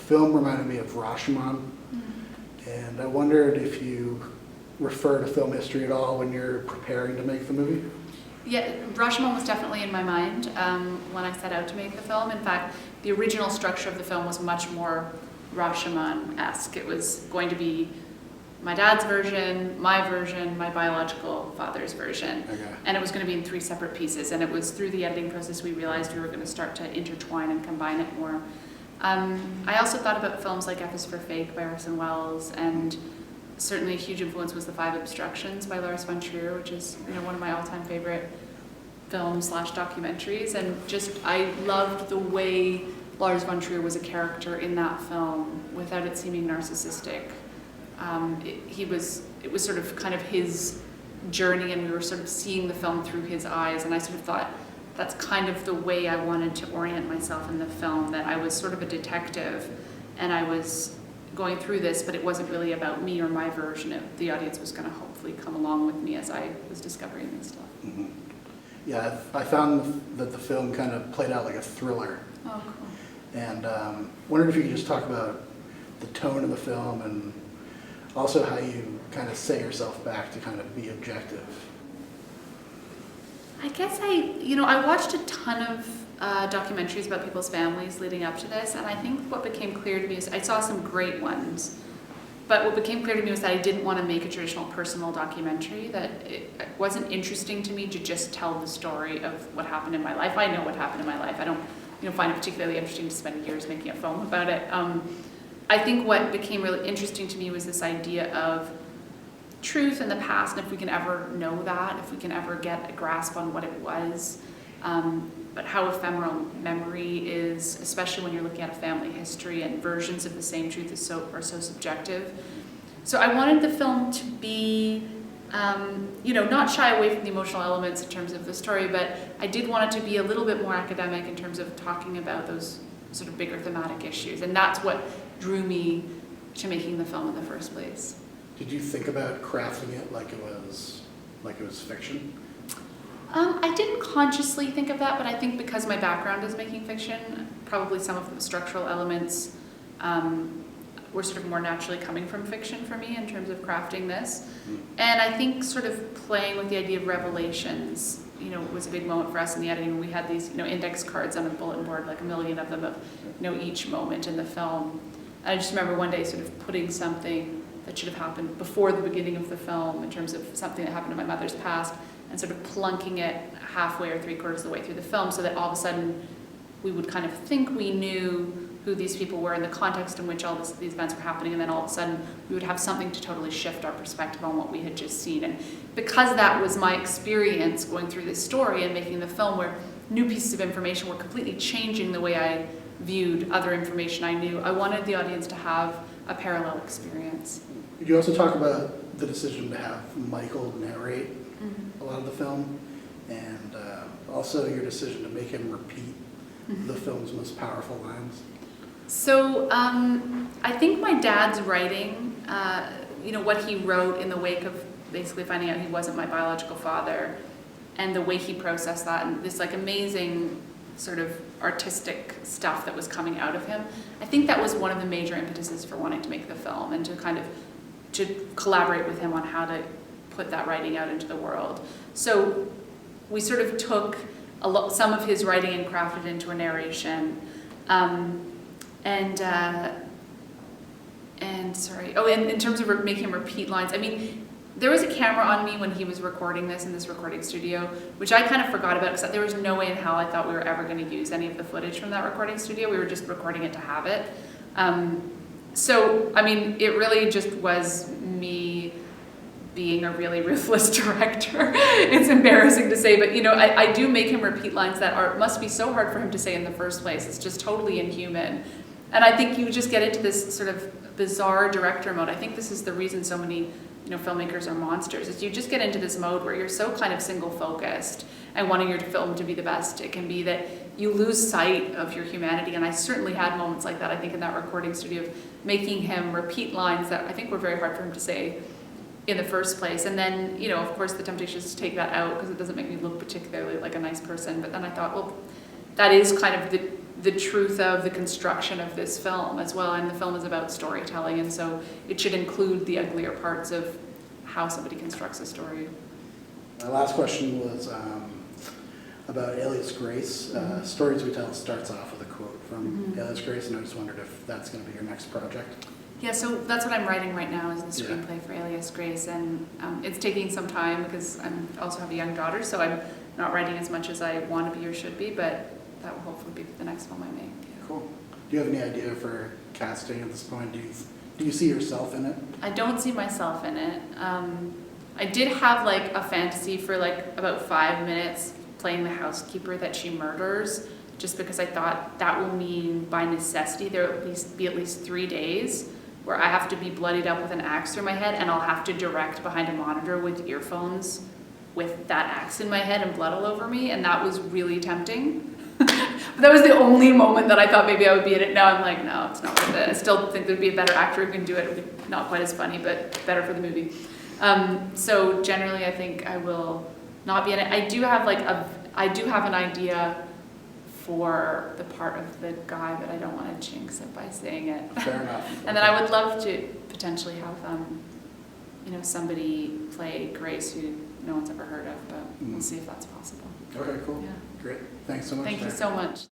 film reminded me of Rashomon, and I wondered if you refer to film history at all when you're preparing to make the movie? Yeah, Rashomon was definitely in my mind when I set out to make the film. In fact, the original structure of the film was much more Rashomon-esque. It was going to be my dad's version, my biological father's version. Okay. And it was going to be in 3 separate pieces. And it was through the editing process we realized we were going to start to intertwine and combine it more. I also thought about films like F is for Fake by Orson Welles, and certainly a huge influence was The Five Obstructions by Lars von Trier, which is one of my all-time favorite films / documentaries. And just I loved the way Lars von Trier was a character in that film without it seeming narcissistic. It was sort of kind of his journey, and we were sort of seeing the film through his eyes, and I sort of thought that's kind of the way I wanted to orient myself in the film, that I was sort of a detective and I was going through this, but it wasn't really about me or my version. The audience was going to hopefully come along with me as I was discovering this stuff. Mm-hmm. Yeah, I found that the film kind of played out like a thriller. Oh, cool. And wondered if you could just talk about the tone of the film and also how you kind of set yourself back to kind of be objective. I guess I watched a ton of documentaries about people's families leading up to this, and I think what became clear to me is I saw some great ones, but what became clear to me was that I didn't want to make a traditional personal documentary, that it wasn't interesting to me to just tell the story of what happened in my life. I know what happened in my life. I don't find it particularly interesting to spend years making a film about it. I think what became really interesting to me was this idea of truth in the past, and if we can ever know that, if we can ever get a grasp on what it was, but how ephemeral memory is, especially when you're looking at a family history, and versions of the same truth are so subjective. So I wanted the film to be, not shy away from the emotional elements in terms of the story, but I did want it to be a little bit more academic in terms of talking about those sort of bigger thematic issues, and that's what drew me to making the film in the first place. Did you think about crafting it like it was fiction? I didn't consciously think of that, but I think because my background is making fiction, probably some of the structural elements were sort of more naturally coming from fiction for me in terms of crafting this. And I think sort of playing with the idea of revelations, was a big moment for us in the editing. We had these, index cards on a bulletin board, like a million of them of, each moment in the film. And I just remember one day sort of putting something that should have happened before the beginning of the film in terms of something that happened in my mother's past, and sort of plunking it halfway or 3/4 of the way through the film, so that all of a sudden we would kind of think we knew who these people were in the context in which all these events were happening, and then all of a sudden we would have something to totally shift our perspective on what we had just seen. And because that was my experience going through this story and making the film, where new pieces of information were completely changing the way I viewed other information I knew, I wanted the audience to have a parallel experience. Could you also talk about the decision to have Michael narrate a lot of the film, and also your decision to make him repeat the film's most powerful lines? So I think my dad's writing, what he wrote in the wake of basically finding out he wasn't my biological father, and the way he processed that, and this amazing sort of artistic stuff that was coming out of him, I think that was one of the major impetuses for wanting to make the film, and to collaborate with him on how to put that writing out into the world. So we sort of took some of his writing and crafted it into a narration. And in terms of making him repeat lines, there was a camera on me when he was recording this in this recording studio, which I kind of forgot about, because there was no way in hell I thought we were ever going to use any of the footage from that recording studio. We were just recording it to have it. It really just was me being a really ruthless director. It's embarrassing to say, but I do make him repeat lines that must be so hard for him to say in the first place. It's just totally inhuman. And I think you just get into this sort of bizarre director mode. I think this is the reason so many filmmakers are monsters, is you just get into this mode where you're so kind of single focused and wanting your film to be the best it can be, that you lose sight of your humanity. And I certainly had moments like that, I think, in that recording studio, of making him repeat lines that I think were very hard for him to say in the first place. And then, of course, the temptation is to take that out because it doesn't make me look particularly like a nice person. But then I thought, well, that is kind of the truth of the construction of this film as well. And the film is about storytelling, and so it should include the uglier parts of how somebody constructs a story. My last question was about Alias Grace. Stories We Tell starts off with a quote from Alias Grace, and I just wondered if that's going to be your next project. Yeah, so that's what I'm writing right now, is the screenplay for Alias Grace, and it's taking some time because I also have a young daughter, so I'm not writing as much as I want to be or should be, but that will hopefully be the next film I make. Yeah. Cool. Do you have any idea for casting at this point? Do you see yourself in it? I don't see myself in it. I did have like a fantasy for like about 5 minutes playing the housekeeper that she murders, just because I thought that will mean by necessity there will be at least 3 days where I have to be bloodied up with an axe through my head, and I'll have to direct behind a monitor with earphones with that axe in my head and blood all over me, and that was really tempting. But that was the only moment that I thought maybe I would be in it. Now I'm like, no, it's not worth it. I still think there'd be a better actor who can do it. It would be not quite as funny, but better for the movie. So generally I think I will not be in it. I do have an idea for the part of the guy, but I don't want to jinx it by saying it. Fair enough. And then I would love to potentially have, somebody play Grace who no one's ever heard of, but we'll see if that's possible. Okay, cool. Yeah. Great. Thanks so much. Thank you so much.